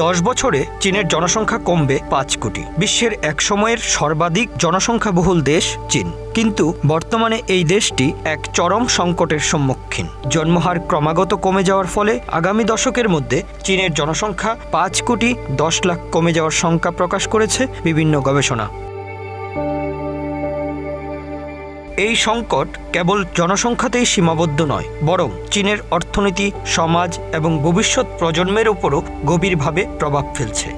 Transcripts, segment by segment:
10 বছরে চীনের জনসংখ্যা কমবে 5 কোটি। বিশ্বের এক সময়ের সর্বাধিক জনসংখ্যাবহুল দেশ চীন, কিন্তু বর্তমানে এই দেশটি এক চরম সংকটের সম্মুখীন। জন্মহার ক্রমাগত কমে যাওয়ার ফলে আগামী দশকের মধ্যে চীনের জনসংখ্যা 5 কোটি 10 লাখ কমে যাওয়ার শঙ্কা প্রকাশ করেছে বিভিন্ন গবেষণা। এই সংকট কেবল জনসংখ্যাতেই সীমাবদ্ধ নয়, বরং চীনের অর্থনীতি, সমাজ এবং ভবিষ্যৎ প্রজন্মের উপরও গভীরভাবে প্রভাব ফেলছে।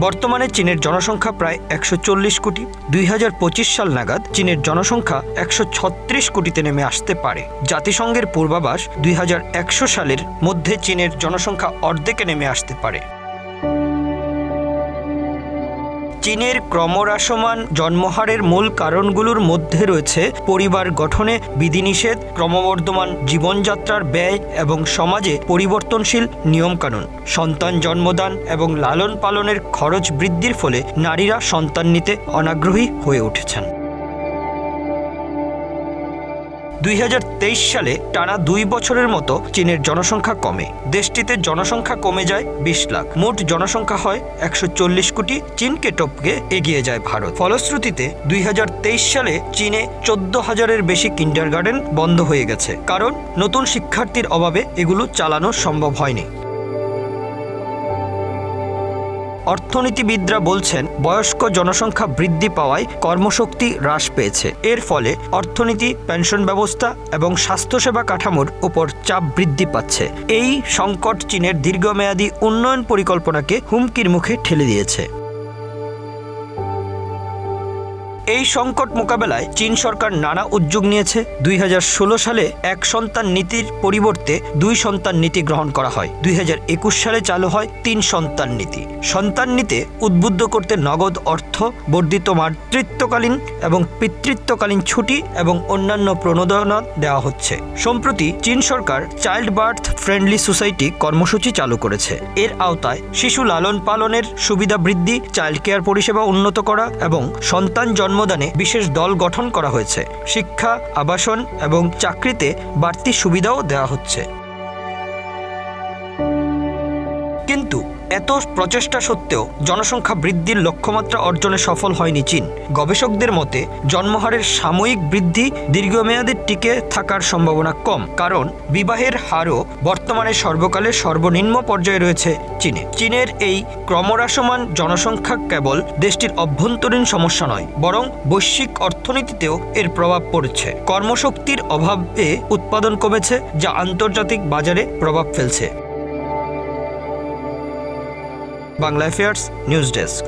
বর্তমানে চীনের জনসংখ্যা প্রায় 140 কোটি। 2025 সাল নাগাদ চীনের জনসংখ্যা 136 কোটিতে নেমে আসতে পারে। জাতিসংঘের পূর্বাভাস 2100 সালের মধ্যে চীনের জনসংখ্যা অর্ধেকে নেমে আসতে পারে। চীনের ক্রমহ্রাসমান জন্মহারের মূল কারণগুলোর মধ্যে রয়েছে পরিবার গঠনে বিধিনিষেধ, ক্রমবর্ধমান জীবনযাত্রার ব্যয় এবং সমাজে পরিবর্তনশীল নিয়মকানুন। সন্তান জন্মদান এবং লালন পালনের খরচ বৃদ্ধির ফলে নারীরা সন্তান নিতে অনাগ্রহী হয়ে উঠেছেন। 2023 সালে টানা 2 বছরের মতো চীনের জনসংখ্যা কমে। দেশটিতে জনসংখ্যা কমে যায় 20 লাখ। মোট জনসংখ্যা হয় 140 কোটি। চীনকে টপকে এগিয়ে যায় ভারত। ফলশ্রুতিতে 2023 সালে চীনে 14,000-এর বেশি কিন্ডারগার্টেন বন্ধ হয়ে গেছে, কারণ নতুন শিক্ষার্থীর অভাবে এগুলো চালানো সম্ভব হয়নি। অর্থনীতিবিদরা বলছেন, বয়স্ক জনসংখ্যা বৃদ্ধি পাওয়ায় কর্মশক্তি হ্রাস পেয়েছে। এর ফলে অর্থনীতি, পেনশন ব্যবস্থা এবং স্বাস্থ্যসেবা কাঠামোর উপর চাপ বৃদ্ধি পাচ্ছে। এই সংকট চীনের দীর্ঘমেয়াদী উন্নয়ন পরিকল্পনাকে হুমকির মুখে ঠেলে দিয়েছে। এই সংকট মোকাবেলায় চীন সরকার নানা উদ্যোগ নিয়েছে। 2016 সালে এক সন্তান নীতির পরিবর্তে 2 সন্তান নীতি গ্রহণ করা হয়। 2021 সালে চালু হয় 3 সন্তান নীতি। সন্তান নীতি উদ্বুদ্ধ করতে নগদ অর্থ, বর্ধিত মাতৃত্বকালীন এবং পিতৃত্বকালীন ছুটি এবং অন্যান্য প্রণোদনা দেওয়া হচ্ছে। সম্প্রতি চীন সরকার চাইল্ড বার্থ ফ্রেন্ডলি সোসাইটি কর্মসূচি চালু করেছে। এর আওতায় শিশু লালন পালনের সুবিধা বৃদ্ধি, চাইল্ড কেয়ার পরিষেবা উন্নত করা এবং সন্তান জন্মদানে বিশেষ দল গঠন করা হয়েছে। শিক্ষা, আবাসন এবং চাকরিতে বাড়তি সুবিধাও দেওয়া হচ্ছে। কিন্তু এত প্রচেষ্টা সত্ত্বেও জনসংখ্যা বৃদ্ধির লক্ষ্যমাত্রা অর্জনে সফল হয়নি চীন। গবেষকদের মতে জন্মহারের সাময়িক বৃদ্ধি দীর্ঘমেয়াদে টিকে থাকার সম্ভাবনা কম, কারণ বিবাহের হারও বর্তমানে সর্বকালের সর্বনিম্ন পর্যায়ে রয়েছে চীনে। চীনের এই ক্রমহ্রাসমান জনসংখ্যা কেবল দেশটির অভ্যন্তরীণ সমস্যা নয়, বরং বৈশ্বিক অর্থনীতিতেও এর প্রভাব পড়ছে। কর্মশক্তির অভাবে উৎপাদন কমেছে, যা আন্তর্জাতিক বাজারে প্রভাব ফেলছে। Bangla affairs news desk.